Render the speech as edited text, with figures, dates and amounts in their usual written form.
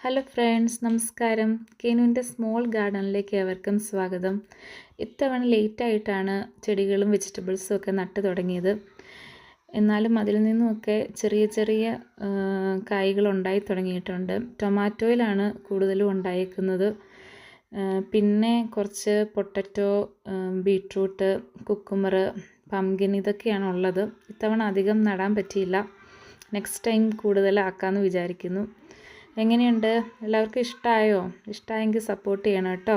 Hello friends, നമസ്കാരം. കേനുവിൻ്റെ small ഗാർഡനിലേക്ക് ഏവർക്കും സ്വാഗതം. ഇത്തവണ ലേറ്റായിട്ടാണ് ചെടികളും വെജിറ്റബിൾസും ഒക്കെ നട്ടു തുടങ്ങിയത്. എന്നാലും അതിൽ നിന്നുമൊക്കെ ചെറിയ ചെറിയ കായ്കളുണ്ടായി തുടങ്ങിയിട്ടുണ്ട്. ടൊമാറ്റോയിലാണ് കൂടുതലും ഉണ്ടായേക്കുന്നത്. പിന്നെ കുറച്ച് പൊട്ടറ്റോ, ബീട്രൂട്ട്, കുക്കുമ്പർ, പംകിൻ ഇതൊക്കെയാണ് ഉള്ളത്. ഇത്തവണ അധികം നടാൻ പറ്റിയില്ല. നെക്സ്റ്റ് ടൈം കൂടുതലാക്കാമെന്ന് വിചാരിക്കുന്നു. എങ്ങനെയുണ്ട്? എല്ലാവർക്കും ഇഷ്ടമായോ? ഇഷ്ടമായെങ്കിൽ സപ്പോർട്ട് ചെയ്യണം കേട്ടോ.